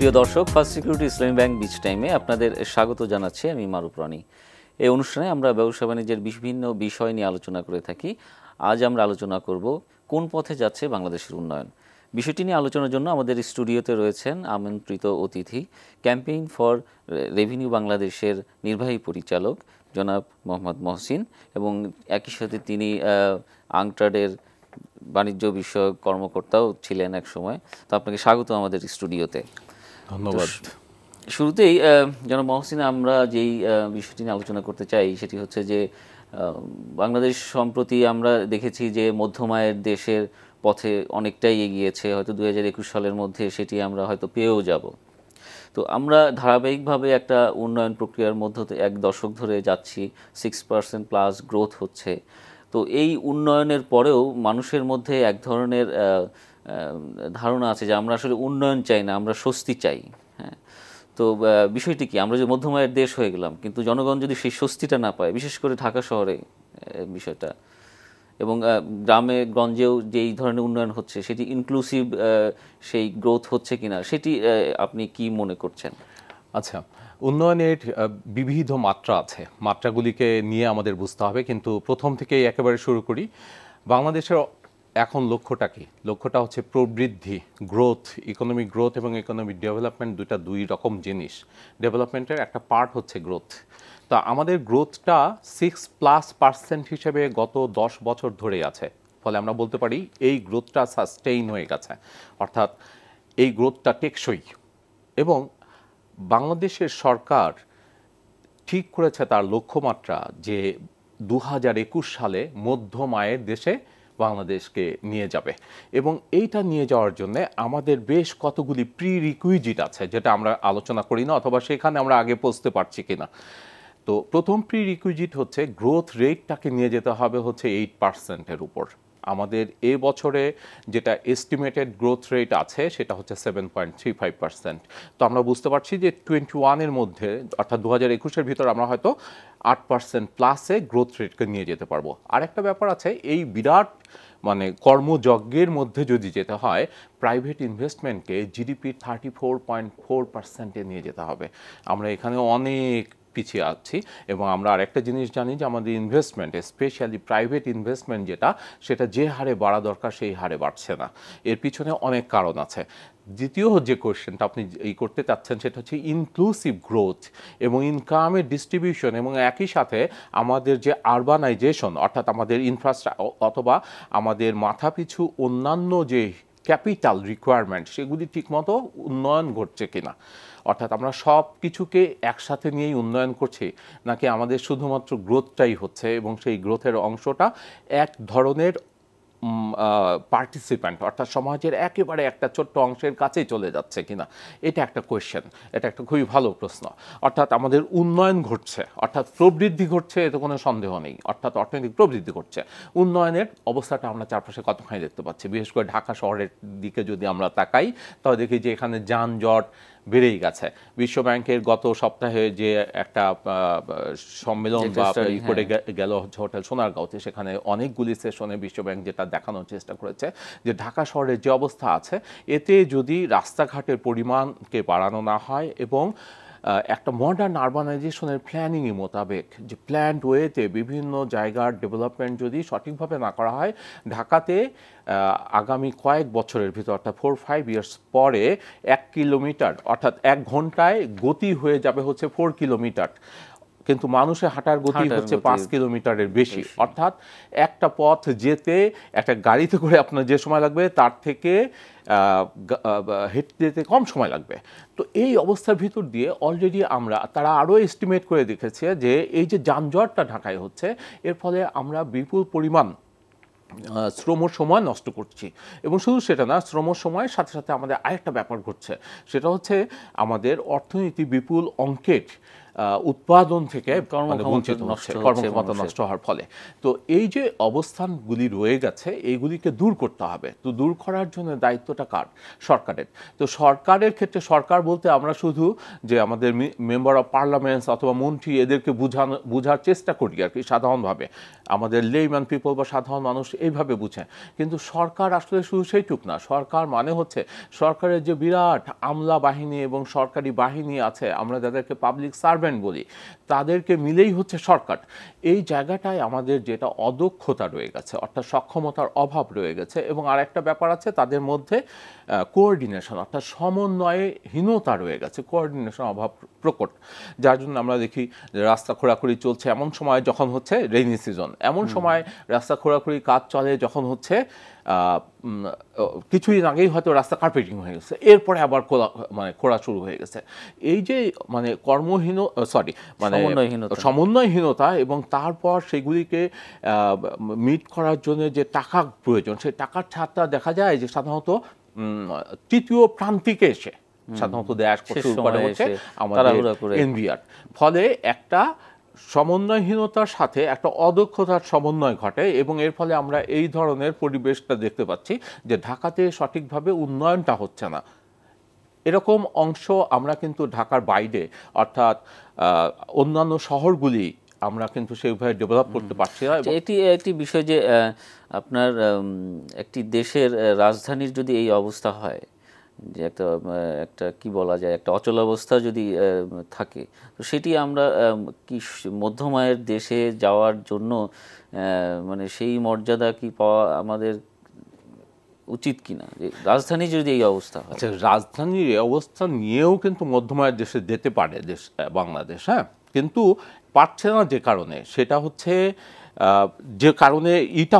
প্রিয় দর্শক, first security ইসলামী bank beach টাইমে আপনাদের স্বাগত জানাচ্ছি। আমি মারুফ রানী। এই অনুষ্ঠানে আমরা ব্যবসা বাণিজ্যের বিভিন্ন বিষয় নিয়ে আলোচনা করে থাকি। আজ আমরা আলোচনা করব কোন পথে যাচ্ছে বাংলাদেশের উন্নয়ন। বিষয়টি নিয়ে আলোচনার জন্য আমাদের স্টুডিওতে রয়েছেন আমন্ত্রিত অতিথি, ক্যাম্পেইন ফর রেভিনিউ বাংলাদেশের নির্বাহী পরিচালক জনাব মোহাম্মদ মহসিন, এবং একই সাথে তিনি আংট্রাডের বাণিজ্য বিষয়ক কর্মকর্তাও ছিলেন এক সময়। তো আপনাকে স্বাগত আমাদের স্টুডিওতে। ধন্যবাদ। শুরুতেই জনাব মহসিন, আমরা যেই বিষয়টি নিয়ে আলোচনা করতে চাই সেটি হচ্ছে যে বাংলাদেশ সম্প্রতি আমরা দেখেছি যে মধ্যম আয়ের দেশের পথে অনেকটাই এগিয়েছে। হয়তো 2021 সালের মধ্যে সেটি আমরা হয়তো পেয়েও যাব। তো আমরা ধারাবাহিকভাবে একটা উন্নয়ন প্রক্রিয়ার মধ্যে এক দশক ধরে যাচ্ছি, 6% প্লাস গ্রোথ হচ্ছে। তো এই উন্নয়নের পরেও মানুষের মধ্যে এক ধরনের ধারণা আছে যে আমরা আসলে উন্নয়ন চাই না, আমরা স্বস্তি চাই। হ্যাঁ, তো বিষয়টি কি, আমরা যে মধ্যম আয়ের দেশ হয়ে গেলাম, কিন্তু জনগণ যদি সেই স্বস্তিটা না পায়, বিশেষ করে ঢাকা শহরে বিষয়টা, এবং গ্রামে গঞ্জেও যেই ধরনের উন্নয়ন হচ্ছে সেটি ইনক্লুসিভ সেই গ্রোথ হচ্ছে কিনা, সেটি আপনি কি মনে করছেন? আচ্ছা, উন্নয়নের বিবিধ মাত্রা আছে, মাত্রাগুলিকে নিয়ে আমাদের বুঝতে হবে। কিন্তু প্রথম থেকেই একেবারে শুরু করি। বাংলাদেশের এখন লক্ষ্যটা কি? লক্ষ্যটা হচ্ছে প্রবৃদ্ধি, গ্রোথ, ইকোনমিক গ্রোথ এবং ইকোনমিক ডেভেলপমেন্ট দুই রকম জিনিস। ডেভেলপমেন্টের একটা পার্ট হচ্ছে গ্রোথ। তা আমাদের গ্রোথটা 6+% হিসেবে গত 10 বছর ধরে আছে। ফলে আমরা বলতে পারি এই গ্রোথটা সাস্টেইন হয়ে গেছে, অর্থাৎ এই গ্রোথটা টেকসই। এবং বাংলাদেশের সরকার ঠিক করেছে তার লক্ষ্যমাত্রা যে 2021 সালে মধ্যম আয়ের দেশে বাংলাদেশকে নিয়ে যাবে। এবং এইটা নিয়ে যাওয়ার জন্য আমাদের বেশ কতগুলি প্রি রিকুইজিট আছে, যেটা আমরা আলোচনা করি না, অথবা সেখানে আমরা আগে পৌঁছতে পারছি কিনা। তো প্রথম প্রি রিকুইজিট হচ্ছে গ্রোথ রেটটাকে নিয়ে যেতে হবে হচ্ছে 8%-এর উপর। আমাদের এ বছরে যেটা এস্টিমেটেড গ্রোথ রেট আছে সেটা হচ্ছে 7.35%। তো আমরা বুঝতে পারছি যে 21-এর মধ্যে, অর্থাৎ 2021-এর ভিতর আমরা হয়তো 8% প্লাসে গ্রোথ রেটকে নিয়ে যেতে পারবো। আরেকটা ব্যাপার আছে, এই বিরাট কর্মযজ্ঞের মধ্যে যদি যেতে হয়, প্রাইভেট ইনভেস্টমেন্টকে জিডিপির 34.4%-এ নিয়ে যেতে হবে। আমরা এখানে অনেক পিছিয়ে আছি। এবং আমরা আরেকটা জিনিস জানি যে আমাদের ইনভেস্টমেন্ট, স্পেশালি প্রাইভেট ইনভেস্টমেন্ট সেটা যে হারে বাড়া দরকার সেই হারে বাড়ছে না। এর পিছনে অনেক কারণ আছে। দ্বিতীয় যে কোয়েশ্চেনটা আপনি করতে চাচ্ছেন সেটা হচ্ছে ইনক্লুসিভ গ্রোথ এবং ইনকামের ডিস্ট্রিবিউশন, এবং একই সাথে আমাদের যে আরবানাইজেশন, অর্থাৎ আমাদের ইনফ্রাস্ট্রাকচার অথবা আমাদের মাথাপিছু অন্যান্য যে ক্যাপিটাল রিকোয়ারমেন্ট, সেগুলি ঠিকমতো উন্নয়ন ঘটছে কিনা। অর্থাৎ আমরা সব কিছুকে একসাথে নিয়েই উন্নয়ন করছি, নাকি আমাদের শুধুমাত্র গ্রোথটাই হচ্ছে এবং সেই গ্রোথের অংশটা এক ধরনের পার্টিসিপ্যান্ট, অর্থাৎ সমাজের একেবারে একটা ছোট্ট অংশের কাছেই চলে যাচ্ছে কিনা। এটা একটা কোয়েশ্চেন, এটা একটা খুবই ভালো প্রশ্ন। অর্থাৎ আমাদের উন্নয়ন ঘটছে, অর্থাৎ প্রবৃদ্ধি ঘটছে, এতে কোনো সন্দেহ নেই, অর্থাৎ অর্থনৈতিক প্রবৃদ্ধি ঘটছে। উন্নয়নের অবস্থাটা আমরা চারপাশে কতখানি দেখতে পাচ্ছি। বিশেষ করে ঢাকা শহরের দিকে যদি আমরা তাকাই, তাহলে দেখি যে এখানে যানজট বেড়েই গেছে। বিশ্বব্যাংকের গত সপ্তাহে যে একটা সম্মেলন বা করে গেল হচ্ছে হোটেল সোনারগাঁওতে, সেখানে অনেকগুলি সেশনে বিশ্বব্যাংক যেটা দেখানোর চেষ্টা করেছে যে ঢাকা শহরের যে অবস্থা আছে, এতে যদি রাস্তাঘাটের পরিমাণকে বাড়ানো না হয় এবং একটা মডার্ন আরবানাইজেশনের প্ল্যানিংই মোতাবেক যে প্ল্যান্ড ওয়েতে বিভিন্ন জায়গার ডেভেলপমেন্ট যদি সঠিকভাবে না করা হয়, ঢাকাতে আগামী কয়েক বছরের ভিতর, অর্থাৎ 4-5 ইয়ার্স পরে 1 কিলোমিটার, অর্থাৎ 1 ঘন্টায় গতি হয়ে যাবে হচ্ছে 4 কিলোমিটার, কিন্তু মানুষের হাঁটার গতি হচ্ছে 5 কিলোমিটারের বেশি। অর্থাৎ একটা পথ যেতে একটা গাড়িতে করে আপনার যে সময় লাগবে তার থেকে হেঁটে যেতে কম সময় লাগবে। তো এই অবস্থার ভিতর দিয়ে অলরেডি তারা আরও এস্টিমেট করে দেখেছে যে এই যে যানজটটা ঢাকায় হচ্ছে, এর ফলে আমরা বিপুল পরিমাণ শ্রম সময় নষ্ট করছি। এবং শুধু সেটা না, শ্রম সময়ের সাথে সাথে আমাদের আরেকটা ব্যাপার ঘটছে, সেটা হচ্ছে আমাদের অর্থনীতি বিপুল অঙ্কের উৎপাদন থেকে কর্মক্ষমতা বঞ্চিত হচ্ছে, নষ্ট হচ্ছে কর্মক্ষমতা মানুষের। নষ্ট হওয়ার ফলে। তো এই যে অবস্থানগুলি রয়ে গেছে এইগুলিকে দূর করতে হবে। তো দূর করার জন্য দায়িত্বটা কার? সরকারের। তো সরকারের ক্ষেত্রে সরকার বলতে আমরা শুধু যে আমাদের মেম্বার অফ পার্লামেন্টস অথবা মন্ত্রী এদেরকে বোঝার চেষ্টা করি আর কি, সাধারণভাবে আমাদের লেইম্যান পিপল বা সাধারণ মানুষ এইভাবে বুঝে। কিন্তু সরকার আসলে শুধু সেইটুক না। সরকার মানে হচ্ছে সরকারের যে বিরাট আমলা বাহিনী এবং সরকারি বাহিনী আছে, আমরা যাদেরকে পাবলিক সার্ভেন্ট বলি, তাদেরকে মিলেই হচ্ছে সরকার। এই জায়গাটায় আমাদের যেটা অদক্ষতা রয়ে গেছে, অর্থাৎ সক্ষমতার অভাব রয়ে গেছে। এবং আর একটা ব্যাপার আছে, তাদের মধ্যে কোঅর্ডিনেশন অর্থাৎ সমন্বয়হীনতা রয়ে গেছে, কোঅর্ডিনেশন অভাব প্রকট। যার জন্য আমরা দেখি যে রাস্তা খোঁড়াখুড়ি চলছে এমন সময় যখন হচ্ছে রেইনি সিজন, এমন সময় রাস্তা খোঁড়াখুড়ি কাজ চলে যখন হচ্ছে কিছুদিন আগেই হয়তো রাস্তা কার্পেটিং হয়ে গেছে, এরপরে আবার খোঁড়া শুরু হয়ে গেছে। এই যে মানে সমন্বয়হীনতা এবং তারপর সেগুলিকে মিট করার জন্য যে টাকা প্রয়োজন, সেই টাকার ছাড়টা দেখা যায় যে সাধারণত তৃতীয় প্রান্তিকে এসে সাধারণত দেয়া শুরু করে হচ্ছে আমাদের এনবিআর। ফলে একটা সমন্বয়হীনতার সাথে একটা অদক্ষতার সমন্বয় ঘটে এবং এর ফলে আমরা এই ধরনের পরিবেশটা দেখতে পাচ্ছি যে ঢাকাতে সঠিকভাবে উন্নয়নটা হচ্ছে না। এরকম অংশ আমরা কিন্তু ঢাকার বাইরে অর্থাৎ অন্যান্য শহরগুলি আমরা কিন্তু সেইভাবে ডেভেলপ করতে পারছি না। এটি একটি বিষয় যে আপনার একটি দেশের রাজধানীর যদি এই অবস্থা হয়, যে একটা কি বলা যায়, একটা অচলাবস্থা যদি থাকে, তো সেটি আমরা কি মধ্যমায়ের দেশে যাওয়ার জন্য মানে সেই মর্যাদা কি পাওয়া আমাদের উচিত কিনা, যে রাজধানী যদি এই অবস্থা হয়? আচ্ছা, রাজধানীর এই অবস্থা নিয়েও কিন্তু মধ্যমায়ের দেশে যেতে পারে বাংলাদেশ, হ্যাঁ, কিন্তু পারছে না যে কারণে, সেটা হচ্ছে যে কারণে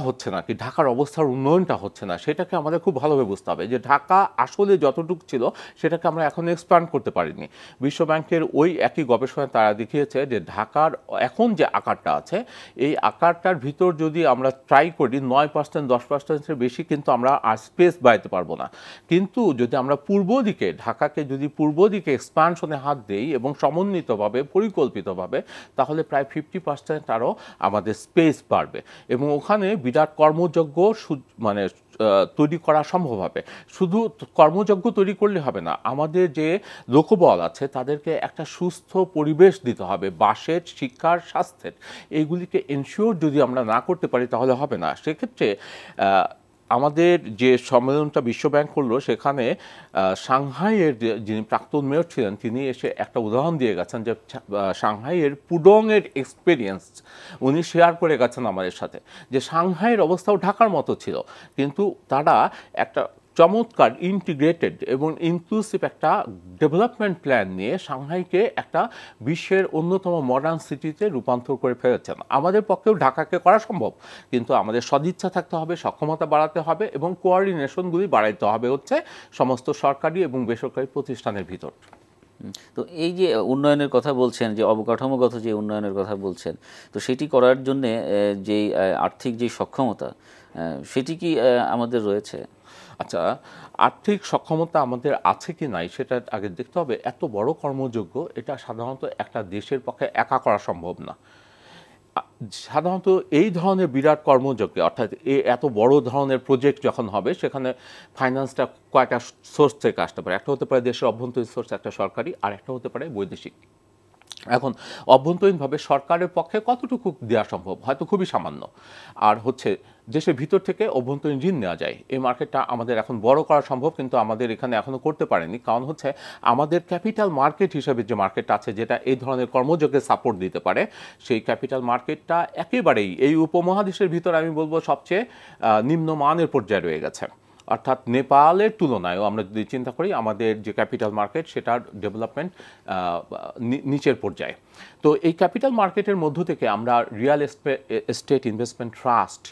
হচ্ছে না কি, ঢাকার অবস্থার উন্নয়নটা হচ্ছে না, সেটাকে আমাদের খুব ভালোভাবে বুঝতে হবে যে ঢাকা আসলে যতটুকু ছিল সেটাকে আমরা এখন এক্সপ্যান্ড করতে পারিনি। বিশ্বব্যাংকের ওই একই গবেষণায় তারা দেখিয়েছে যে ঢাকার এখন যে আকারটা আছে, এই আকারটার ভিতর যদি আমরা ট্রাই করি 9% 10%-এর বেশি কিন্তু আমরা আর স্পেস বাড়াতে পারবো না। কিন্তু যদি আমরা ঢাকাকে যদি পূর্ব দিকে এক্সপ্যানশনে হাত দেই এবং সমন্বিতভাবে পরিকল্পিতভাবে, তাহলে প্রায় 50% আরও আমাদের স্পেস বাড়বে এবং ওখানে বিরাট কর্মযজ্ঞ মানে তৈরি করা সম্ভব হবে। শুধু কর্মযজ্ঞ তৈরি করলে হবে না, আমাদের যে লোকবল আছে তাদেরকে একটা সুস্থ পরিবেশ দিতে হবে, বাসের, শিক্ষার, স্বাস্থ্যের, এইগুলিকে এনশিওর যদি আমরা না করতে পারি তাহলে হবে না। সেক্ষেত্রে আমাদের যে সম্মেলনটা বিশ্বব্যাংক করলো, সেখানে সাংহাইয়ের যিনি প্রাক্তন মেয়র ছিলেন তিনি এসে একটা উদাহরণ দিয়ে গেছেন যে সাংহাইয়ের পুডংয়ের এক্সপিরিয়েন্স উনি শেয়ার করে গেছেন আমাদের সাথে, যে সাংহাইয়ের অবস্থাও ঢাকার মতো ছিল, কিন্তু তারা একটা চমৎকার ইন্টিগ্রেটেড এবং ইনক্লুসিভ একটা ডেভেলপমেন্ট প্ল্যান নিয়ে সাংহাইকে একটা বিশ্বের অন্যতম মডার্ন সিটিতে রূপান্তর করে ফেলেছেন। আমাদের পক্ষেও ঢাকাকে করা সম্ভব, কিন্তু আমাদের সদিচ্ছা থাকতে হবে, সক্ষমতা বাড়াতে হবে এবং কোঅর্ডিনেশনগুলি বাড়াইতে হবে হচ্ছে সমস্ত সরকারি এবং বেসরকারি প্রতিষ্ঠানের ভিতর। তো এই যে উন্নয়নের কথা বলছেন, যে অবকাঠামোগত যে উন্নয়নের কথা বলছেন, তো সেটি করার জন্যে যেই আর্থিক যে সক্ষমতা, সেটি কি আমাদের রয়েছে? আচ্ছা, আর্থিক সক্ষমতা আমাদের আছে কি নাই সেটা আগে দেখতে হবে। এত বড় কর্মযোগ্য এটা সাধারণত একটা দেশের পক্ষে একা করা সম্ভব না। সাধারণত এই ধরনের বিরাট কর্মযজ্ঞে অর্থাৎ এত বড় ধরনের প্রজেক্ট যখন হবে, সেখানে ফাইন্যান্সটা কয়েকটা সোর্স থেকে আসতে পারে। একটা হতে পারে দেশের অভ্যন্তরীণ সোর্স, একটা সরকারি, আর একটা হতে পারে বৈদেশিক। এখন অভ্যন্তরীণভাবে সরকারের পক্ষে কতটুকু দেওয়া সম্ভব, হয়তো খুবই সামান্য। আর হচ্ছে দেশের ভিতর থেকে অভ্যন্তরীণ ঋণ নেওয়া যায়, এই মার্কেটটা আমাদের এখন বড় করা সম্ভব, কিন্তু আমাদের এখানে এখনও করতে পারেনি। কারণ হচ্ছে আমাদের ক্যাপিটাল মার্কেট হিসেবে যে মার্কেটটা আছে, যেটা এই ধরনের কর্মযোগে সাপোর্ট দিতে পারে, সেই ক্যাপিটাল মার্কেটটা একেবারেই এই উপমহাদেশের ভিতর আমি বলবো সবচেয়ে নিম্নমানের পর্যায়ে রয়ে গেছে। অর্থাৎ নেপালের তুলনায়ও আমরা যদি চিন্তা করি, আমাদের যে ক্যাপিটাল মার্কেট সেটার ডেভেলপমেন্ট নিচের পর্যায়ে। তো এই ক্যাপিটাল মার্কেটের মধ্য থেকে আমরা রিয়েল এস্টেট ইনভেস্টমেন্ট ট্রাস্ট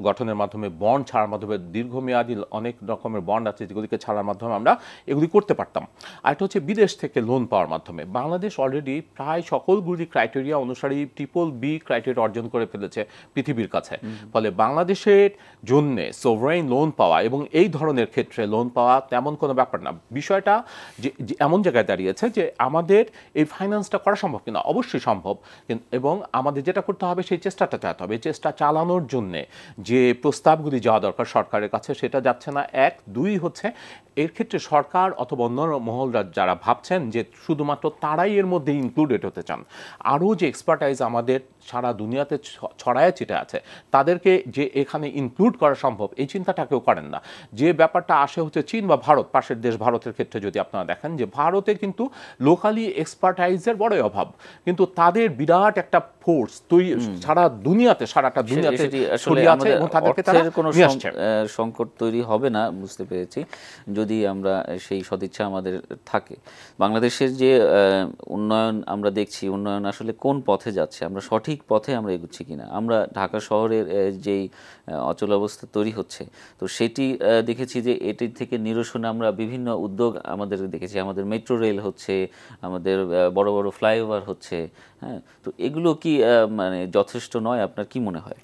গঠনের মাধ্যমে, বন্ড ছাড়ার মাধ্যমে, দীর্ঘমেয়াদী অনেক রকমের বন্ড আছে যেগুলিকে ছাড়ার মাধ্যমে আমরা এগুলি করতে পারতাম। আর এটা হচ্ছে বিদেশ থেকে লোন পাওয়ার মাধ্যমে। বাংলাদেশ অলরেডি প্রায় সকলগুলি ক্রাইটেরিয়া অনুসারে BBB ক্রাইটেরিয়া অর্জন করে ফেলেছে পৃথিবীর কাছে। ফলে বাংলাদেশের জন্যে সোভারেইন লোন পাওয়া এবং এই ধরনের ক্ষেত্রে লোন পাওয়া তেমন কোনো ব্যাপার না। বিষয়টা যে এমন জায়গায় দাঁড়িয়েছে যে আমাদের এই ফাইন্যান্সটা করা সম্ভব কিনা, অবশ্যই সম্ভব, এবং আমাদের যেটা করতে হবে সেই চেষ্টাটা চালাতে হবে। চেষ্টা চালানোর জন্যে যে প্রস্তাবগুলি যাওয়া দরকার সরকারের কাছে সেটা যাচ্ছে না, এক। দুই হচ্ছে এর ক্ষেত্রে সরকার অথবা অন্য মহলরা যারা ভাবছেন যে শুধুমাত্র তারাই এর মধ্যে ইনক্লুডেড হতে চান, আরও যে এক্সপার্টাইজ আমাদের সারা দুনিয়াতে ছড়ায় ছিটে আছে তাদেরকে যে এখানে ইনক্লুড করা সম্ভব এই চিন্তাটা কেউ করেন না। যে ব্যাপারটা আসে হচ্ছে চীন বা ভারত, পাশের দেশ ভারতের ক্ষেত্রে যদি আপনারা দেখেন যে ভারতে কিন্তু লোকালি এক্সপার্টাইজের বড়ই অভাব, কিন্তু তাদের বিরাট একটা ফোর্স সারা দুনিয়াতে, সারাটা দুনিয়াতে ছড়িয়ে আছে এবং তাদেরকে তারা নিয়ে আসছে। সংকট তৈরি হবে না, বুঝতে পেরেছি, যদি আমরা সেই সদিচ্ছা আমাদের থাকে। বাংলাদেশের যে উন্নয়ন আমরা দেখছি, উন্নয়ন আসলে কোন পথে যাচ্ছে, আমরা সঠিক পথে আমরা এগুচ্ছি কিনা। আমরা ঢাকা শহরের যেই অচলাবস্থা তৈরি হচ্ছে, তো সেটি দেখেছি যে এটির থেকে নিরসনে আমরা বিভিন্ন উদ্যোগ আমাদের দেখেছি। আমাদের মেট্রো রেল হচ্ছে, আমাদের বড় বড় ফ্লাইওভার হচ্ছে, হ্যাঁ, তো এগুলো কি মানে যথেষ্ট নয়? আপনার কি মনে হয়?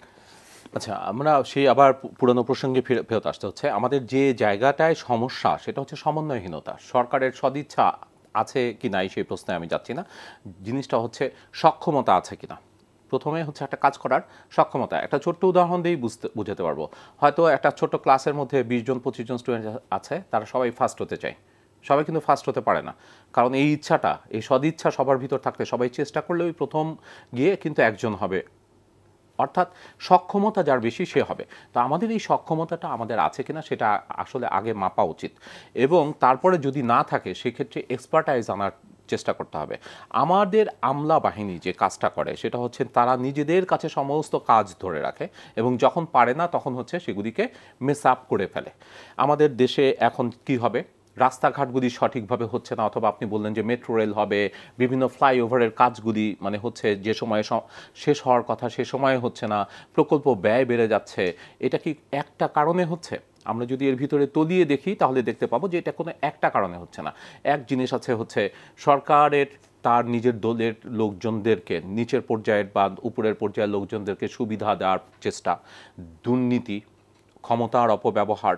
আচ্ছা, আমরা সেই আবার পুরনো প্রসঙ্গে ফেরত আসতে হচ্ছে। আমাদের যে জায়গাটায় সমস্যা সেটা হচ্ছে সমন্বয়হীনতা। সরকারের সদিচ্ছা আছে কি নাই সেই প্রশ্নে আমি যাচ্ছি না, জিনিসটা হচ্ছে সক্ষমতা আছে কিনা। প্রথমে হচ্ছে একটা কাজ করার সক্ষমতা। একটা ছোট্ট উদাহরণ দিয়েই বুঝাতে পারবো। হয়তো একটা ছোট্ট ক্লাসের মধ্যে 20 জন 25 জন স্টুডেন্ট আছে, তারা সবাই ফার্স্ট হতে চায়। সবাই কিন্তু ফার্স্ট হতে পারে না, কারণ এই ইচ্ছাটা, এই সদিচ্ছা সবার ভিতর থাকলে সবাই চেষ্টা করলে ওই প্রথম গিয়ে কিন্তু একজন হবে, অর্থাৎ সক্ষমতা যার বেশি সে হবে। তো আমাদের এই সক্ষমতাটা আমাদের আছে কিনা সেটা আসলে আগে মাপা উচিত, এবং তারপরে যদি না থাকে সেক্ষেত্রে এক্সপার্টাইজ আনার চেষ্টা করতে হবে। আমাদের আমলা বাহিনী যে কাজটা করে সেটা হচ্ছে তারা নিজেদের কাছে সমস্ত কাজ ধরে রাখে এবং যখন পারে না তখন হচ্ছে সেগুলিকে মেস আপ করে ফেলে। আমাদের দেশে এখন কি হবে, রাস্তাঘাটগুলি সঠিকভাবে হচ্ছে না, অথবা আপনি বললেন যে মেট্রো রেল হবে, বিভিন্ন ফ্লাইওভারের কাজগুলি মানে হচ্ছে যে সময়ে শেষ হওয়ার কথা সে সময়ে হচ্ছে না, প্রকল্প ব্যয় বেড়ে যাচ্ছে। এটা কি একটা কারণে হচ্ছে? আমরা যদি এর ভিতরে তলিয়ে দেখি তাহলে দেখতে পাবো যে এটা কোনো একটা কারণে হচ্ছে না। এক জিনিস আছে হচ্ছে সরকারের তার নিজের দলের লোকজনদেরকে, নিচের পর্যায়ের বা উপরের পর্যায়ের লোকজনদেরকে সুবিধা দেওয়ার চেষ্টা, দুর্নীতি, ক্ষমতার অপব্যবহার,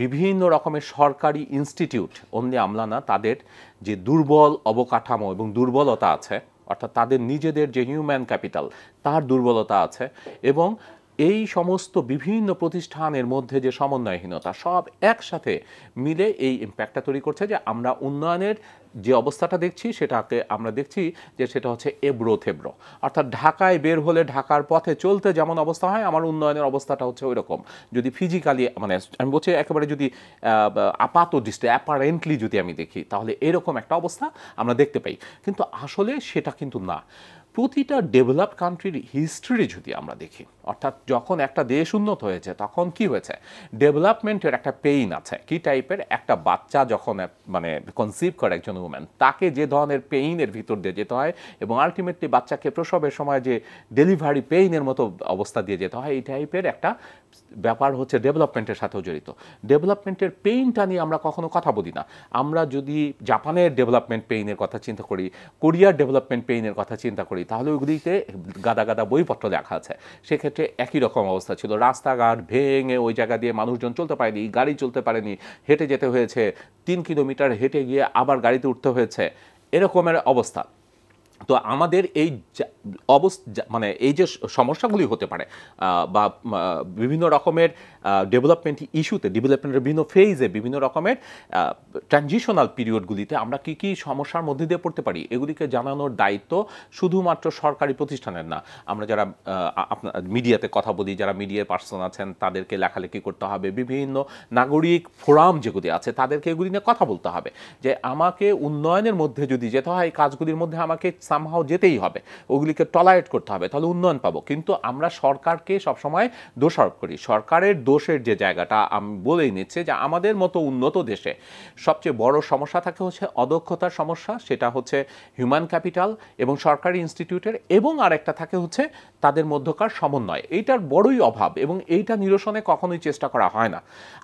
বিভিন্ন রকমের সরকারি ইনস্টিটিউট, অনলি আমলা না, তাদের যে দুর্বল অবকাঠামো এবং দুর্বলতা আছে, অর্থাৎ তাদের নিজেদের যে হিউম্যান ক্যাপিটাল তার দুর্বলতা আছে, এবং এই সমস্ত বিভিন্ন প্রতিষ্ঠানের মধ্যে যে সমন্বয়হীনতা, সব একসাথে মিলে এই ইম্প্যাক্টটা তৈরি করছে যে আমরা উন্নয়নের যে অবস্থাটা দেখছি সেটাকে আমরা দেখছি যে সেটা হচ্ছে এবড়ো থেবড়ো। অর্থাৎ ঢাকায় বের হলে ঢাকার পথে চলতে যেমন অবস্থা হয়, আমার উন্নয়নের অবস্থাটা হচ্ছে ওই রকম। যদি ফিজিক্যালি মানে আমি বলছি একেবারে যদি আপাত দৃষ্টি অ্যাপারেন্টলি যদি আমি দেখি তাহলে এরকম একটা অবস্থা আমরা দেখতে পাই, কিন্তু আসলে সেটা কিন্তু না। প্রতিটা ডেভেলপ কান্ট্রির হিস্ট্রি যদি আমরা দেখি, অর্থাৎ যখন একটা দেশ উন্নত হয়েছে তখন কি হয়েছে, ডেভেলপমেন্টের একটা পেইন আছে। কি টাইপের? একটা বাচ্চা যখন মানে কনসিভ করে একজন উম্যান, তাকে যে ধরনের পেইনের ভিতর দিয়ে যেতে হয় এবং আলটিমেটলি বাচ্চাকে প্রসবের সময় যে ডেলিভারি পেইনের মতো অবস্থা দিয়ে যেতে হয়, এই টাইপের একটা ব্যাপার হচ্ছে ডেভেলপমেন্টের সাথেও জড়িত। ডেভেলপমেন্টের পেইনটা নিয়ে আমরা কখনো কথা বলি না। আমরা যদি জাপানের ডেভেলপমেন্ট পেইনের কথা চিন্তা করি, কোরিয়ার ডেভেলপমেন্ট পেইনের কথা চিন্তা করি, তাহলে ওইগুলিতে গাদা গাদা বইপত্র লেখা আছে। সেক্ষেত্রে একই রকম অবস্থা ছিল, রাস্তাঘাট ভেঙে ওই জায়গা দিয়ে মানুষজন চলতে পারেনি, গাড়ি চলতে পারেনি, হেঁটে যেতে হয়েছে, 3 কিলোমিটার হেঁটে গিয়ে আবার গাড়িতে উঠতে হয়েছে, এরকমের অবস্থা। তো আমাদের এই মানে এই যে সমস্যাগুলি হতে পারে বা বিভিন্ন রকমের ডেভেলপমেন্ট ইস্যুতে, ডেভেলপমেন্টের বিভিন্ন ফেজে, বিভিন্ন রকমের ট্রানজিশনাল পিরিয়ডগুলিতে আমরা কি কি সমস্যার মধ্যে দিয়ে পড়তে পারি, এগুলিকে জানানোর দায়িত্ব শুধুমাত্র সরকারি প্রতিষ্ঠানের না। আমরা যারা আপনার মিডিয়াতে কথা বলি, যারা মিডিয়ার পার্সন আছেন, তাদেরকে লেখালেখি করতে হবে, বিভিন্ন নাগরিক ফোরাম যেগুলি আছে তাদেরকে এগুলি নিয়ে কথা বলতে হবে যে আমাকে উন্নয়নের মধ্যে যদি যেতে হয়, এই কাজগুলির মধ্যে আমাকে সামহাও যেতেই হবে, ওগুলিকে টলারেট করতে হবে, তাহলে উন্নয়ন পাবো। কিন্তু আমরা সরকারকে সবসময় দোষারোপ করি। সরকারের দোষের যে জায়গাটা আমি বলেই নিচ্ছে যে আমাদের মতো উন্নত দেশে সবচেয়ে বড় সমস্যা থাকে হচ্ছে অদক্ষতার সমস্যা, সেটা হচ্ছে হিউম্যান ক্যাপিটাল এবং সরকারি ইনস্টিটিউটের, এবং আরেকটা থাকে হচ্ছে তাদের মধ্যকার সমন্বয়, এইটার বড়ই অভাব এবং এইটা নিরসনে কখনোই চেষ্টা করা হয় না।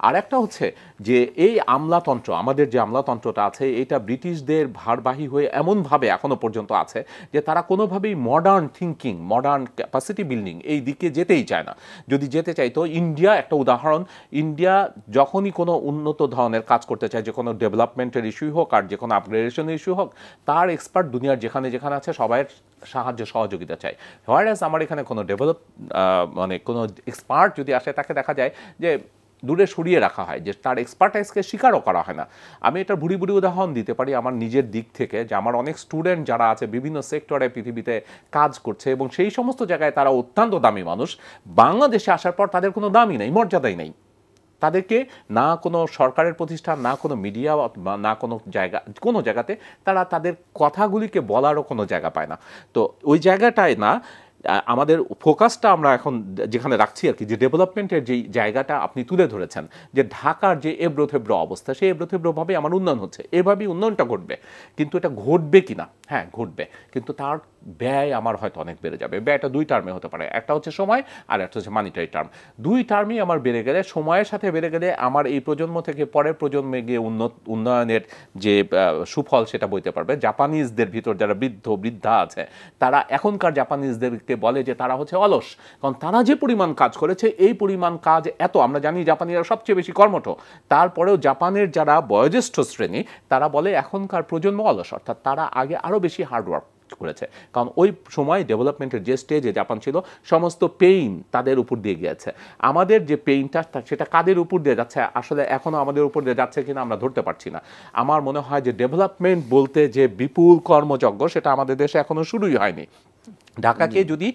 আর একটা হচ্ছে যে এই আমলাতন্ত্র, আমাদের যে আমলাতন্ত্রটা আছে, এটা ব্রিটিশদের ভারবাহী হয়ে এমনভাবে এখনো পর্যন্ত আছে যে তারা কোনোভাবেই modern thinking, modern capacity building এই দিকে যেতেই চায় না। যদি যেতে চাইতো, ইন্ডিয়া একটা উদাহরণ, ইন্ডিয়া যখনই কোনো উন্নত ধরনের কাজ করতে চায়, যে কোনো ডেভেলপমেন্টের ইস্যু হোক আর যে কোনো আপগ্রেডেশনের ইস্যু হোক, তার এক্সপার্ট দুনিয়ার যেখানে যেখানে আছে সবাইয়ের সাহায্য সহযোগিতা চাই। হোয়ারএজ আমার এখানে কোনো মানে কোনো এক্সপার্ট যদি আসে, তাকে দেখা যায় যে দূরে সরিয়ে রাখা হয়, যে তার এক্সপার্টাইজকে স্বীকারও করা হয় না। আমি এটার ভুরি ভুরি উদাহরণ দিতে পারি আমার নিজের দিক থেকে, যে আমার অনেক স্টুডেন্ট যারা আছে বিভিন্ন সেক্টরে পৃথিবীতে কাজ করছে এবং সেই সমস্ত জায়গায় তারা অত্যন্ত দামি মানুষ, বাংলাদেশে আসার পর তাদের কোনো দামই নেই, মর্যাদাই নেই। তাদেরকে না কোনো সরকারের প্রতিষ্ঠান, না কোনো মিডিয়া, না কোনো জায়গাতে তারা তাদের কথাগুলিকে বলারও কোনো জায়গা পায় না। তো ওই জায়গাটায় না, আমাদের ফোকাসটা আমরা এখন যেখানে রাখছি আর কি, যে ডেভেলপমেন্টের যেই জায়গাটা আপনি তুলে ধরেছেন, যে ঢাকার যে এবড়োথেবড়ো অবস্থা, সেই এবড়োথেবড়োভাবে আমার উন্নয়ন হচ্ছে, এভাবেই উন্নয়নটা ঘটবে। কিন্তু এটা ঘটবে কি না, হ্যাঁ ঘটবে, কিন্তু তার ব্যয় আমার হয়তো অনেক বেড়ে যাবে। ব্যয়টা দুই টার্মে হতে পারে, একটা হচ্ছে সময় আর একটা হচ্ছে মানিটারি টার্ম। দুই টার্মই আমার বেড়ে গেলে, সময়ের সাথে বেড়ে গেলে আমার এই প্রজন্ম থেকে পরের প্রজন্মে গিয়ে উন্নয়নের যে সুফল সেটা বইতে পারবে। জাপানিজদের ভিতর যারা বৃদ্ধা আছে, তারা এখনকার জাপানিজদেরকে বলে যে তারা হচ্ছে অলস, কারণ তারা যে পরিমাণ কাজ করেছে, এই পরিমাণ কাজ এত, আমরা জানি জাপানিরা সবচেয়ে বেশি কর্মঠ, তারপরেও জাপানের যারা বয়োজ্যেষ্ঠ শ্রেণী, তারা বলে এখনকার প্রজন্ম অলস, অর্থাৎ তারা আগে আরও বেশি হার্ডওয়ার্ক করেছে, কারণ ওই সময় ডেভেলপমেন্টের যে স্টেজে জাপান ছিল, সমস্ত পেইন তাদের উপর দিয়ে গিয়েছে। আমাদের যে পেইনটা, সেটা কাদের উপর দিয়ে যাচ্ছে আসলে এখনও আমাদের উপর দিয়ে যাচ্ছে কিনা আমরা ধরতে পারছি না। আমার মনে হয় যে ডেভেলপমেন্ট বলতে যে বিপুল কর্মযজ্ঞ, সেটা আমাদের দেশে এখনও শুরুই হয়নি। ঢাকাকে যদি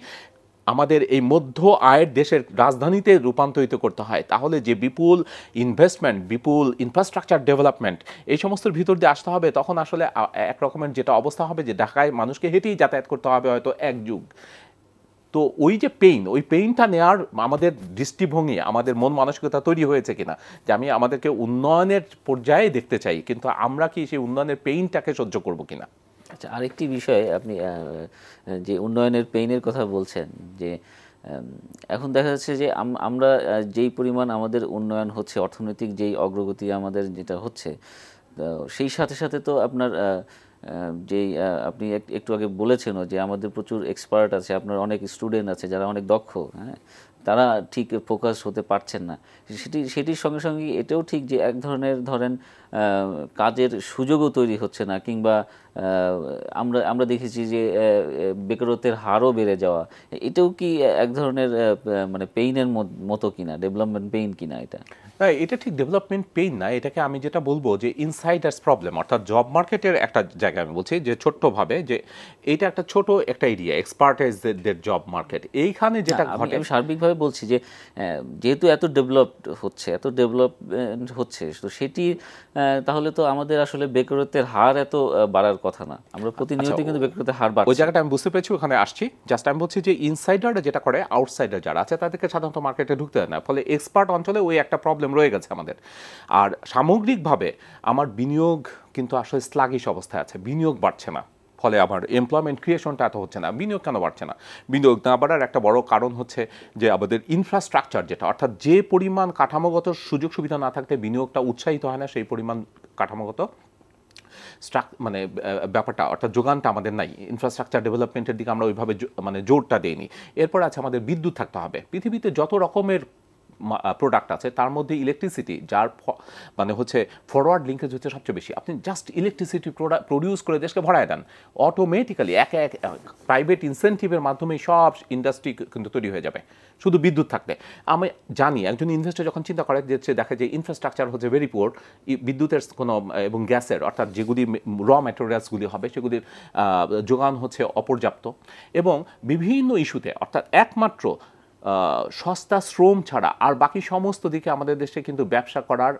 আমাদের এই মধ্য আয়ের দেশের রাজধানীতে রূপান্তরিত করতে হয়, তাহলে যে বিপুল ইনভেস্টমেন্ট, বিপুল ইনফ্রাস্ট্রাকচার ডেভেলপমেন্ট এই সমস্তের ভিতর দিয়ে আসতে হবে, তখন আসলে এক রকমের যেটা অবস্থা হবে, যে ঢাকায় মানুষকে হেঁটেই যাতায়াত করতে হবে হয়তো এক যুগ। তো ওই যে ওই পেইনটা নেওয়ার আমাদের দৃষ্টিভঙ্গি, আমাদের মন মানসিকতা তৈরি হয়েছে কিনা, যে আমি আমাদেরকে উন্নয়নের পর্যায়ে দেখতে চাই, কিন্তু আমরা কি সেই উন্নয়নের পেইনটাকে সহ্য করব কিনা। আচ্ছা, আরেকটি বিষয়, আপনি যে উন্নয়নের পেইনের কথা বলছেন, যে এখন দেখা যাচ্ছে যে আমরা যেই পরিমাণ আমাদের উন্নয়ন হচ্ছে, অর্থনৈতিক যেই অগ্রগতি আমাদের যেটা হচ্ছে, সেই সাথে সাথে তো আপনার যেই আপনি একটু আগে বলেছেনও যে আমাদের প্রচুর এক্সপার্ট আছে, আপনার অনেক স্টুডেন্ট আছে যারা অনেক দক্ষ, হ্যাঁ, তারা ঠিক ফোকাস হতে পারছেন না। সেটির সঙ্গে সঙ্গে এটাও ঠিক যে এক ধরনের ধরেন কাজের সুযোগও তৈরি হচ্ছে না, কিংবা আমরা দেখেছি যে বেকারত্বের হারও বেড়ে যাওয়া, এটাও কি এক ধরনের মানে পেইনের মতো কিনা, ডেভেলপমেন্ট পেইন কিনা এটা? এটা ঠিক ডেভেলপমেন্ট পেইন না, এটাকে আমি যেটা বলবো যে ইনসাইডার্স প্রবলেম, অর্থাৎ জব মার্কেটের একটা জায়গা আমি বলছি, যে ছোট্টভাবে, যে এটা একটা ছোট একটা এরিয়া, এক্সপার্টাইজদের জব মার্কেট, এইখানে যেটা ঘটে। আমি সার্বিকভাবে বলছি যে যেহেতু এত ডেভেলপমেন্ট হচ্ছে, তো সেটি তাহলে তো আমাদের আসলে বেকারত্বের হার এত বাড়ার কথা না, আমরা প্রতিনিয়ত কিন্তু বেকারত্বের হার বাড়ছে। ওই জায়গাটা আমি বুঝতে পেরেছি, ওখানে আসছি। জাস্ট আমি বলছি যে ইনসাইডাররা যেটা করে, আউটসাইডার যারা আছে তাদেরকে সাধারণত মার্কেটে ঢুকতে দেয় না, ফলে এক্সপার্ট অঞ্চলে ওই একটা প্রবলেম রয়ে গেছে আমাদের। আর সামগ্রিকভাবে আমার বিনিয়োগ কিন্তু আসলে স্লাগিশ অবস্থায় আছে, বিনিয়োগ বাড়ছে না, ফলে আমার এমপ্লয়মেন্ট ক্রিয়েশনটা এত হচ্ছে না। বিনিয়োগ কেন বাড়ছে না? বিনিয়োগ না বাড়ার একটা বড় কারণ হচ্ছে যে আমাদের ইনফ্রাস্ট্রাকচার যেটা, অর্থাৎ যে পরিমাণ কাঠামোগত সুযোগ সুবিধা না থাকতে বিনিয়োগটা উৎসাহিত হয় না, সেই পরিমাণ কাঠামোগত মানে ব্যাপারটা, অর্থাৎ যোগানটা আমাদের নাই। ইনফ্রাস্ট্রাকচার ডেভেলপমেন্টের দিকে আমরা ওইভাবে মানে জোরটা দেইনি। এরপর আছে আমাদের বিদ্যুৎ থাকতে হবে। পৃথিবীতে যত রকমের প্রোডাক্ট আছে তার মধ্যে ইলেকট্রিসিটি, যার মানে হচ্ছে ফরওয়ার্ড লিঙ্কেজ হচ্ছে সবচেয়ে বেশি। আপনি জাস্ট ইলেকট্রিসিটি প্রডিউস করে দেশকে ভরায় দেন, অটোমেটিক্যালি এক প্রাইভেট ইনসেন্টিভের মাধ্যমে সব ইন্ডাস্ট্রি কিন্তু তৈরি হয়ে যাবে শুধু বিদ্যুৎ থাকলে। আমি জানি একজন ইনভেস্টর যখন চিন্তা করে যে দেখে যে ইনফ্রাস্ট্রাকচার হচ্ছে ভেরি পুয়ার, বিদ্যুতের কোনো এবং গ্যাসের, অর্থাৎ যেগুলি র ম্যাটেরিয়ালসগুলি হবে সেগুলির যোগান হচ্ছে অপর্যাপ্ত, এবং বিভিন্ন ইস্যুতে, অর্থাৎ একমাত্র সস্তা শ্রম ছাড়া আর বাকি সমস্ত দিকে আমাদের দেশে কিন্তু ব্যবসা করার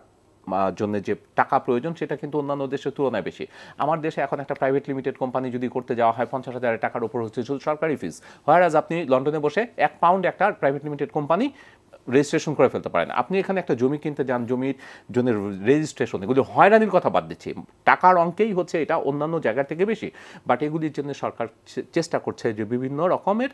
জন্য যে টাকা প্রয়োজন সেটা কিন্তু অন্যান্য দেশের তুলনায় বেশি। আমার দেশে এখন একটা প্রাইভেট লিমিটেড কোম্পানি যদি করতে যাওয়া হয় 50,000 টাকার উপর হচ্ছে শুধু সরকারি ফিস, হোয়ারাজ আপনি লন্ডনে বসে £1 একটা প্রাইভেট লিমিটেড কোম্পানি রেজিস্ট্রেশন করে ফেলতে পারেন। আপনি এখানে একটা জমি কিনতে যান, জমির জন্য রেজিস্ট্রেশন, এগুলি হয়রানির কথা বাদ দিচ্ছি, টাকার অঙ্কেই হচ্ছে এটা অন্যান্য জায়গা থেকে বেশি, বাট এগুলির জন্য সরকার চেষ্টা করছে যে বিভিন্ন রকমের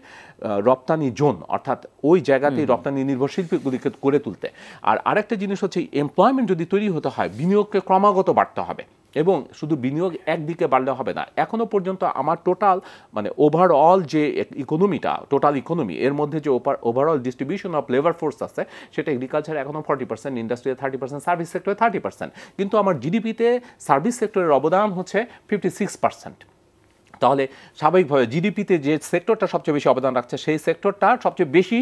রপ্তানি জোন, অর্থাৎ ওই জায়গাতেই রপ্তানি নির্ভরশিল্পগুলিকে করে তুলতে। আর আরেকটা জিনিস হচ্ছে এমপ্লয়মেন্ট যদি তৈরি হতে হয়, বিনিয়োগকে ক্রমাগত বাড়তে হবে, এবং শুধু বিনিয়োগ একদিকে বাড়লে হবে না। এখনো পর্যন্ত আমার টোটাল মানে ওভারঅল যে ইকোনমিটা, টোটাল ইকোনমি, এর মধ্যে যে overall distribution of labour force আছে, সেটা এগ্রিকালচার এখনো 40%, ইন্ডাস্ট্রিতে 30%, সার্ভিস সেক্টরে 30%, কিন্তু আমার জিডিপিতে সার্ভিস সেক্টরের অবদান হচ্ছে 56%। তাহলে স্বাভাবিকভাবে জিডিপিতে যে সেক্টরটা সবচেয়ে বেশি অবদান রাখছে, সেই সেক্টরটা সবচেয়ে বেশি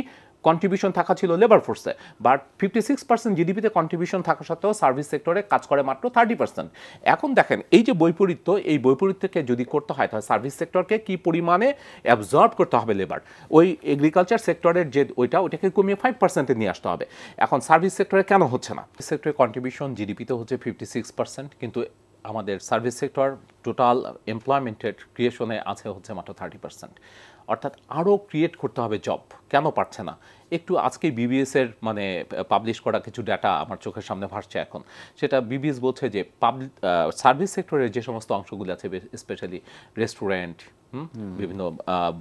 কন্ট্রিবিউশন থাকা ছিল লেবার ফোর্সে, বাট 56% জিডিপিতে কন্ট্রিবিউশন থাকা সত্ত্বেও সার্ভিস সেক্টরে কাজ করে মাত্র 30%। এখন দেখেন এই যে বৈপরীত্য, এই বৈপরীত্যকে যদি করতে হয় তাহলে সার্ভিস সেক্টরকে কি পরিমাণে অ্যাবজর্ব করতে হবে লেবার, ওই এগ্রিকালচার সেক্টরের যে ওইটাকে কমিয়ে 5%-এ নিয়ে আসতে হবে। এখন সার্ভিস সেক্টরে কেন হচ্ছে না? সেক্টরের কন্ট্রিবিউশন জিডিপিতে হচ্ছে 56%, কিন্তু আমাদের সার্ভিস সেক্টর টোটাল এমপ্লয়মেন্টের ক্রিয়েশনে আছে হচ্ছে মাত্র 30%। অর্থাৎ আরও ক্রিয়েট করতে হবে জব, কেন পারছে না? একটু আজকে বিবিএসের মানে পাবলিশ করা কিছু ডাটা আমার চোখের সামনে ভাসছে এখন, সেটা বিবিএস বলছে যে সার্ভিস সেক্টরের যে সমস্ত অংশগুলো আছে, স্পেশালি রেস্টুরেন্ট, বিভিন্ন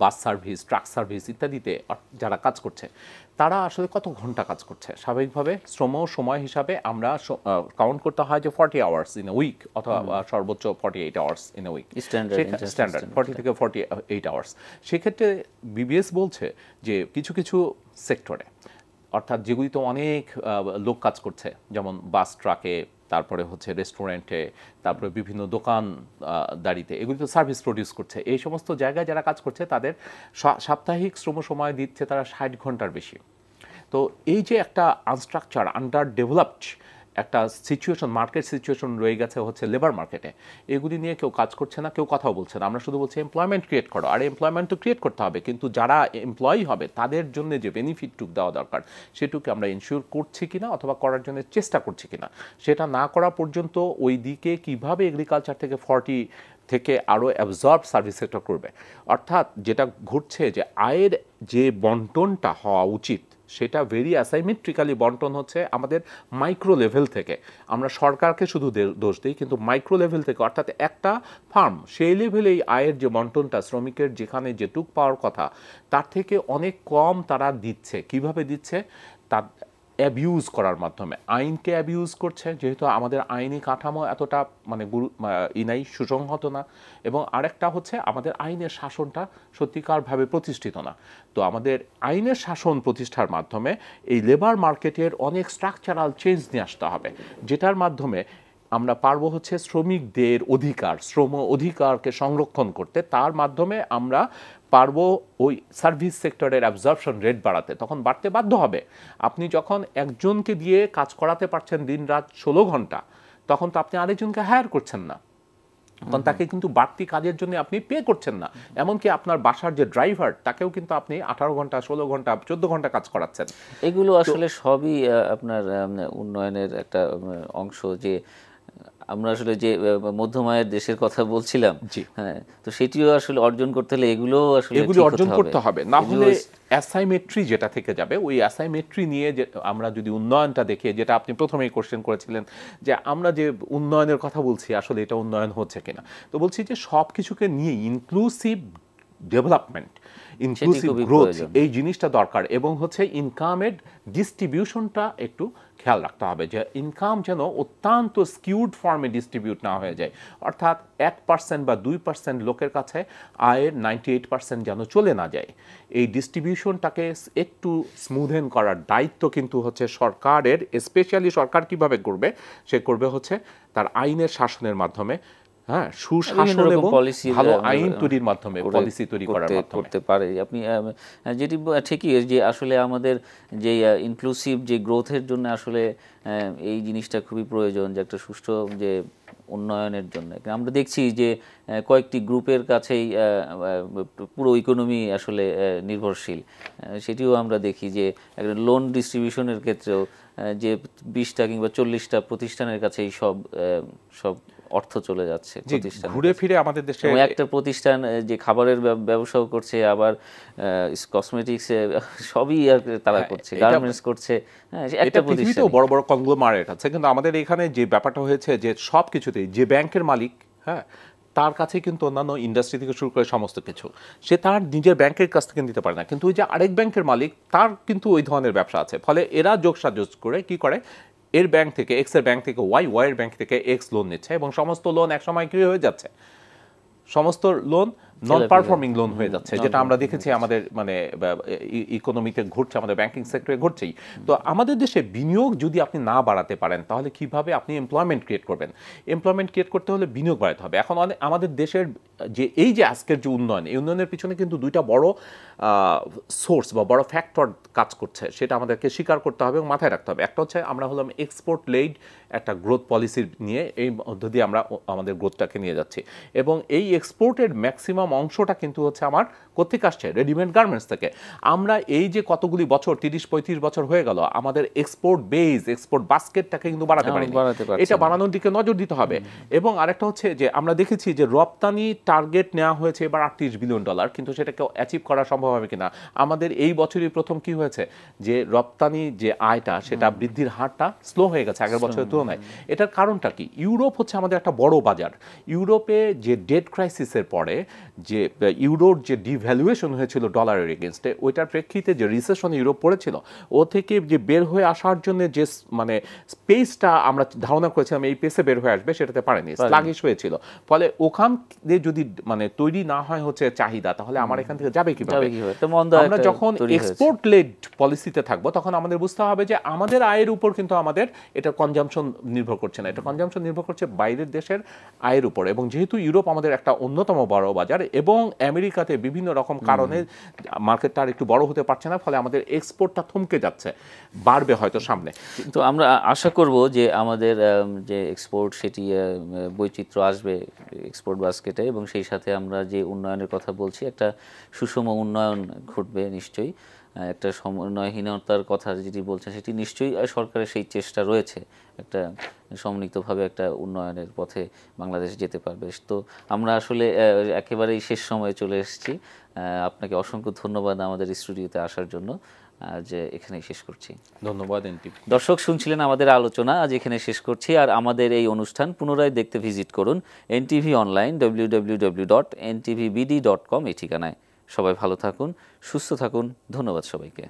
বাস সার্ভিস, ট্রাক সার্ভিস ইত্যাদিতে যারা কাজ করছে, তারা আসলে কত ঘন্টা কাজ করছে? স্বাভাবিকভাবে সময় হিসাবে আমরা কাউন্ট করতে হয় যে 40 আওয়ার্স ইন এ উইক, অথবা সর্বোচ্চ 48 hours in a week, standard 40 থেকে 48 আওয়ার্স। সেক্ষেত্রে বিবিএস বলছে যে কিছু কিছু সেক্টরে, অর্থাৎ যেগুলিতে অনেক লোক কাজ করছে, যেমন বাস, ট্রাকে, তারপরে হচ্ছে রেস্টুরেন্টে, তারপরে বিভিন্ন দোকান দাঁড়িতে, এগুলি তো সার্ভিস প্রডিউস করছে, এই সমস্ত জায়গায় যারা কাজ করছে তাদের সাপ্তাহিক শ্রম সময় দিচ্ছে তারা 60 ঘন্টার বেশি। তো এই যে একটা আনস্ট্রাকচার, আন্ডার ডেভেলপড একটা সিচুয়েশন, মার্কেট সিচুয়েশন রয়ে গেছে হচ্ছে লেবার মার্কেটে, এগুলি নিয়ে কেউ কাজ করছে না, কেউ কথাও বলছে না। আমরা শুধু বলছি এমপ্লয়মেন্ট ক্রিয়েট করো, আর এমপ্লয়মেন্ট তো ক্রিয়েট করতে হবে, কিন্তু যারা এমপ্লয়ি হবে তাদের জন্য যে বেনিফিটটুক দেওয়া দরকার, সেটুকু আমরা ইনশিওর করছি কিনা অথবা করার জন্য চেষ্টা করছি কিনা, সেটা না করা পর্যন্ত ওই দিকে কীভাবে এগ্রিকালচার থেকে 40 থেকে আরও অ্যাবজর্ব সার্ভিস সেক্টর করবে। অর্থাৎ যেটা ঘটছে যে আয়ের যে বন্টনটা হওয়া উচিত, সেটা ভেরি অ্যাসাইমেট্রিক্যালি বন্টন হচ্ছে আমাদের মাইক্রো লেভেল থেকে। আমরা সরকারকে শুধু দোষ দিই, কিন্তু মাইক্রো লেভেল থেকে, অর্থাৎ একটা ফার্ম সেই লেভেলেই আয়ের যে বন্টনটা, শ্রমিকের যেখানে যেটুক পাওয়ার কথা তার থেকে অনেক কম তারা দিচ্ছে। কিভাবে দিচ্ছে? তার অ্যাবিউজ করার মাধ্যমে, আইনকে অ্যাবিউজ করছে, যেহেতু আমাদের আইনি কাঠামো এতটা মানে নাই, সুসংহত না, এবং আরেকটা হচ্ছে আমাদের আইনের শাসনটা সত্যিকারভাবে প্রতিষ্ঠিত না। তো আমাদের আইনের শাসন প্রতিষ্ঠার মাধ্যমে এই লেবার মার্কেটের অনেক স্ট্রাকচারাল চেঞ্জ নিয়ে আসতে হবে, যেটার মাধ্যমে আমরা পারবো হচ্ছে শ্রমিকদের অধিকার, শ্রম অধিকারকে সংরক্ষণ করতে। তার মাধ্যমে আমরা পারবো ওই সার্ভিস সেক্টরের অ্যাবজর্পশন রেট বাড়াতে। তখন বাড়তে বাধ্য হবে। আপনি যখন একজনকে দিয়ে কাজ করাতে পারছেন দিন রাত 16 ঘন্টা, তখন তো আপনি আরেকজনকে হায়ার করছেন না, তখন তাকে কিন্তু বাড়তি কাজের জন্য আপনি পে করছেন না। এমনকি আপনার বাসার যে ড্রাইভার, তাকেও কিন্তু আপনি 18 ঘন্টা, 16 ঘন্টা, 14 ঘন্টা কাজ করাচ্ছেন। এগুলো আসলে সবই আপনার উন্নয়নের একটা অংশ। যে আমরা আসলে যে মধ্যমায়ের দেশের কথা বলছিলাম, হ্যাঁ, তো সেটিও আসলে অর্জন করতে হলে এগুলো অর্জন করতে হবে, না হলে অ্যাসাইমেট্রি যেটা থেকে যাবে, ওই অ্যাসাইমেট্রি নিয়ে যে আমরা যদি উন্নয়নটা দেখি, যেটা আপনি প্রথমেই কোশ্চেন করেছিলেন যে আমরা যে উন্নয়নের কথা বলছি আসলে এটা উন্নয়ন হচ্ছে কিনা, তো বলছি যে সব কিছুকে নিয়ে ইনক্লুসিভ ডেভেলপমেন্ট, ইনক্লুসিভ গ্রোথ, এই জিনিসটা দরকার। এবং হচ্ছে ইনকামের ডিস্ট্রিবিউশনটা একটু খেয়াল রাখতে হবে, যে ইনকাম যেন অত্যন্ত স্কিউড ফর্মে ডিস্ট্রিবিউট না হয়ে যায়, অর্থাৎ 1% বা 2% লোকের কাছে আয়ের 98% যেন চলে না যায়। এই ডিস্ট্রিবিউশনটাকে একটু স্মুথেন করার দায়িত্ব কিন্তু হচ্ছে সরকারের। স্পেশালি সরকার কিভাবে করবে? সে করবে হচ্ছে তার আইনের শাসনের মাধ্যমে, হ্যাঁ, সুশাসন এবং ভালো আইন তৈরির মাধ্যমে, পলিসি তৈরি করার মাধ্যমে করতে পারে। আপনি যেটি ঠিকই, যে আসলে আমাদের যে ইনক্লুসিভ যে গ্রোথের জন্য আসলে এই জিনিসটা খুবই প্রয়োজন, যে একটা সুষ্ঠু যে উন্নয়নের জন্য। আমরা দেখছি যে কয়েকটি গ্রুপের কাছেই পুরো ইকোনমি আসলে নির্ভরশীল। সেটিও আমরা দেখি যে একটা লোন ডিস্ট্রিবিউশনের ক্ষেত্রেও যে 20টা কিংবা 40টা প্রতিষ্ঠানের কাছেই সব অর্থ চলে যাচ্ছে প্রতিষ্ঠানে, ঘুরে ফিরে আমাদের দেশে একটা প্রতিষ্ঠান যে খাবারের ব্যবসাও করছে, আবার কসমেটিক্স সবই তারা করছে, গার্মেন্টস করছে। একটা পৃথিবীতেও বড় বড় কংগ্লোমারেট আছে, কিন্তু আমাদের এখানে যে ব্যাপারটা হয়েছে যে সব কিছুতেই যে ব্যাংকের মালিক, হ্যাঁ, তার কাছে কিন্তু অন্যান্য ইন্ডাস্ট্রি থেকে শুরু করে সমস্ত কিছু সে তার নিজের ব্যাংকের কাছ থেকে নিতে পারে না, কিন্তু ওই যে আরেক ব্যাংকের মালিক তার কিন্তু ওই ধরনের ব্যবসা আছে। ফলে এরা যোগসাজশ করে কি করে, এর ব্যাংক থেকে এক্স এর ব্যাংক থেকে ওয়াই, ওয়াই এর ব্যাংক থেকে এক্স লোন নিচ্ছে, এবং সমস্ত লোন একসময় কি হয়ে যাচ্ছে, সমস্ত লোন নন পারফর্মিং লোন হয়ে যাচ্ছে, যেটা আমরা দেখেছি আমাদের মানে ইকোনমিতে ঘটছে, আমাদের ব্যাংকিং সেক্টরে ঘটছেই। তো আমাদের দেশে বিনিয়োগ যদি আপনি না বাড়াতে পারেন, তাহলে কিভাবে আপনি এমপ্লয়মেন্ট ক্রিয়েট করবেন? এমপ্লয়মেন্ট ক্রিয়েট করতে হলে বিনিয়োগ বাড়াতে হবে। এখন আমাদের দেশের যে এই যে আজকের যে উন্নয়ন, এই উন্নয়নের পিছনে কিন্তু দুইটা বড় সোর্স বা বড় ফ্যাক্টর কাজ করছে, সেটা আমাদেরকে স্বীকার করতে হবে এবং মাথায় রাখতে হবে। একটা হচ্ছে আমরা হলাম এক্সপোর্ট লেড একটা গ্রোথ পলিসি নিয়ে, এই মধ্য দিয়ে আমরা আমাদের গ্রোথটাকে নিয়ে যাচ্ছি, এবং এই এক্সপোর্টের ম্যাক্সিমাম অংশটা কিন্তু হচ্ছে আমার কোত্থেকে আসছে, রেডিমেড গার্মেন্টস থেকে। আমরা এই যে কতগুলি বছর 30-35 বছর হয়ে গেল আমাদের এক্সপোর্ট বেস, এক্সপোর্ট বাস্কেটটাকে কিন্তু বাড়াতে পারি, এটা বাড়ানোর দিকে নজর দিতে হবে। এবং আরেকটা হচ্ছে যে আমরা দেখেছি যে রপ্তানি টার্গেট নেওয়া হয়েছে এবার $38 বিলিয়ন, কিন্তু সেটাকে অ্যাচিভ করা সম্ভব হবে কিনা। আমাদের এই বছরই প্রথম কি হয়েছে যে রপ্তানি যে আয়টা সেটা বৃদ্ধির হারটা স্লো হয়ে গেছে আগের বছরের তুলনায়। এটার কারণটা কি? ইউরোপ হচ্ছে আমাদের একটা বড় বাজার। ইউরোপে যে ডেট ক্রাইসিসের পরে যে ইউরোর যে ডিভ্যালুয়েশন হয়েছিল ডলারের এগেনস্টে, ওইটার প্রেক্ষিতে যে রিসেশনে ইউরোপ পড়েছিল, ও থেকে যে বের হয়ে আসার জন্য যে মানে স্পেসটা আমরা ধারণা করেছিলাম এই পেসে বের হয়ে আসবে, সেটাতে পারেনি, স্লাগিশ হয়েছিল। ফলে ওখান দিয়ে যদি মানে তৈরি না হয় হচ্ছে চাহিদা, তাহলে আমার এখান থেকে যাবে কিভাবে? আমরা যখন এক্সপোর্ট লেড পলিসিতে থাকবো, তখন আমাদের বুঝতে হবে যে আমাদের আয়ের উপর কিন্তু আমাদের এটা কনজাম্পশন নির্ভর করছে না, এটা কনজাম্পশন নির্ভর করছে বাইরের দেশের আয়ের উপর। এবং যেহেতু ইউরোপ আমাদের একটা অন্যতম বড় বাজার, এবং আমেরিকাতে বিভিন্ন রকম কারণে মার্কেটটা আর একটু বড় হতে পারছে না, ফলে আমাদের এক্সপোর্টটা থমকে যাচ্ছে, বাড়বে হয়তো সামনে। তো আমরা আশা করব যে আমাদের যে এক্সপোর্ট সেটি বৈচিত্র্য আসবে এক্সপোর্ট বাস্কেটে, এবং সেই সাথে আমরা যে উন্নয়নের কথা বলছি একটা সুষম উন্নয়ন ঘটবে নিশ্চয়ই। একটা সমন্বয়হীনতার কথা যেটি বলছেন সেটি নিশ্চয়ই সরকারের সেই চেষ্টা রয়েছে, একটা সমন্বিতভাবে একটা উন্নয়নের পথে বাংলাদেশ যেতে পারবে। তো আমরা আসলে একেবারেই শেষ সময়ে চলে এসেছি। আপনাকে অসংখ্য ধন্যবাদ আমাদের স্টুডিওতে আসার জন্য। আজ এখানেই শেষ করছি। ধন্যবাদ এনটিভি দর্শক, শুনছিলেন আমাদের আলোচনা, আজ এখানে শেষ করছি। আর আমাদের এই অনুষ্ঠান পুনরায় দেখতে ভিজিট করুন এনটিভি অনলাইন www.ntvbd.com এই ঠিকানায়। সবাই ভালো থাকুন, সুস্থ থাকুন। ধন্যবাদ সবাইকে।